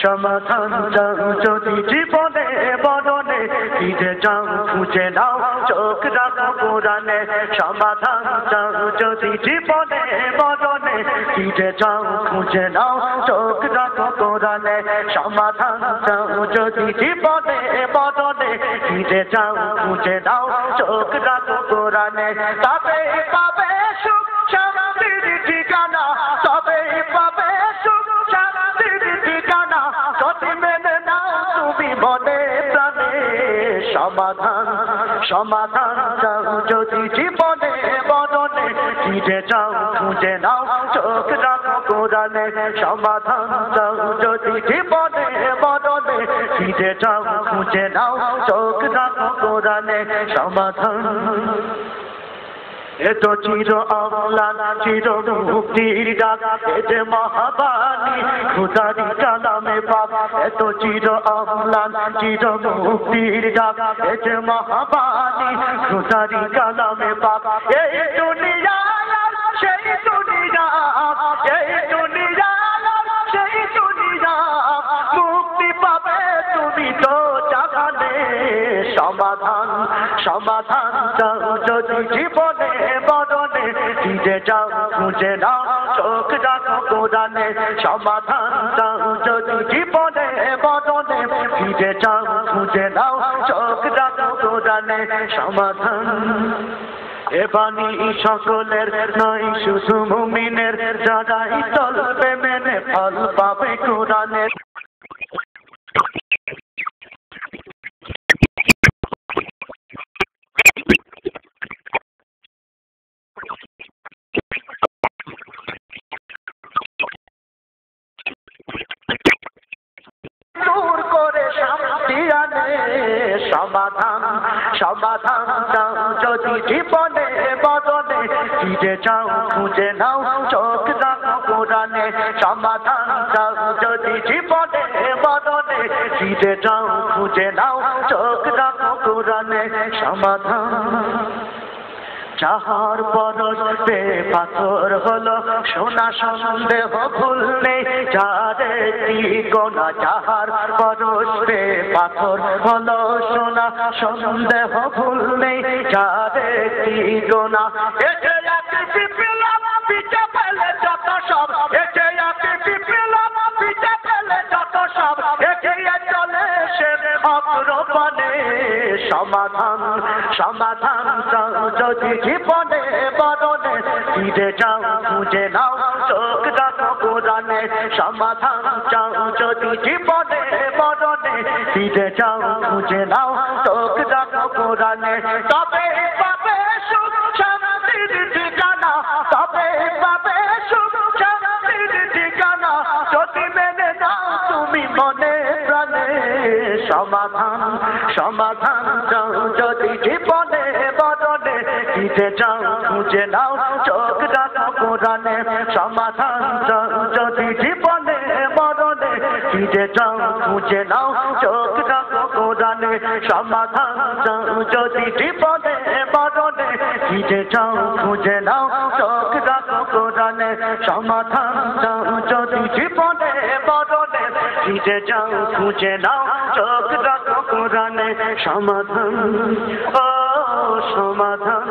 সমাধান চাও যদি জীবনে বদনে ফিরে যাও খুঁজে নাও চোখ রাখো কোরআনে সমাধান চাও যদি জীবনে বদনে ফিরে যাও খুঁজে নাও চোখ রাখো কোরআনে সমাধান চাও যদি জীবনে বদনে ফিরে যাও খুঁজে নাও চোখ রাখো কোরআনে তবে পাবে সুখ শান্তির ঠিকানা তবে পাবে সুখ শান্তির ঠিকানা যদি মেনে নাও তুমি মনে প্রাণে সমাধান সমাধান চাও যদি জীবনে বদনে ফিরে যাও খুঁজে নাও চোখ রাখো কোরআনে সমাধান চাও যদি জীবনে বদনে ফিরে যাও খুঁজে নাও চোখ রাখো কোরআনে সমাধান এ তো চির অম্লান চির মুক্তির ডাক এ যে মহাবাণী খুদারি কালামে পাক এ তো চির অম্লান চির মুক্তির ডাক এ যে মহাবাণী খুদারি কালামে পাক এই দুনিয়া সেই দুনিয়া এই দুনিয়া সেই দুনিয়া মুক্তি পাবে তুমি তো জাগানে সমাধান সমাধান চাও যদি জীবনে বদনে ফিরে যাও খুঁজে নাও চোখ রাখো কোরআনে সমাধান চাও যদি জীবনে বদনে ফিরে যাও খুঁজে নাও চোখ রাখো কোরআনে সমাধান এ বাণী সকলের নয় শুধু মুমিনের যারাই চলবে মেনে ফল পাবে কোরআনের সমাধান সমাধান চাও যদি জীবনে বদনে ফিরে যাও খুঁজে নাও চোখ রাখো কোরআনে সমাধান চাও যদি জীবনে বদনে ফিরে যাও খুঁজে নাও চোখ রাখো কোরআনে সমাধান যাহার পরশে পাথর হলো সোনা সন্দেহ ভুল নেই যারে গোনা যাহার পরশে পাথর হলো সোনা সন্দেহ ভুল নেই যারে গোনা এসে যাচ্ছে পেলাম পিছে ফেলে যত সব এসে যাচ্ছে পেলাম পিছে ফেলে যত সব এগিয়ে চলে সে অগ্রপানে সমাধান সমাধান চাও যদি জীবনে বদনে ফিরে যাও খুঁজে নাও চোখ রাখো কোরআনে সমাধান চাও যদি জীবনে বদনে ফিরে যাও খুঁজে নাও চোখ রাখো কোরআনে তবে পাবে সুখ শান্তির ঠিকানা তবে পাবে সুখ শান্তির ঠিকানা যদি মেনে নাও তুমি মনে প্রাণে সমাধান সমাধান চাও যদি জীবনে বদনে ফিরে যাও খুঁজে নাও চোখ রাখো কোরআনে সমাধান চাও যদি জীবনে বদনে ফিরে যাও খুঁজে নাও চোখ রাখো কোরআনে সমাধান চাও যদি জীবনে বদনে ফিরে যাও খুঁজে নাও চোখ রাখো কোরআনে সমাধান চাও যদি জীবনে বদনে ফিরে যাও খুঁজে নাও চোখ রাখো কোরআনে সমাধান ও সমাধান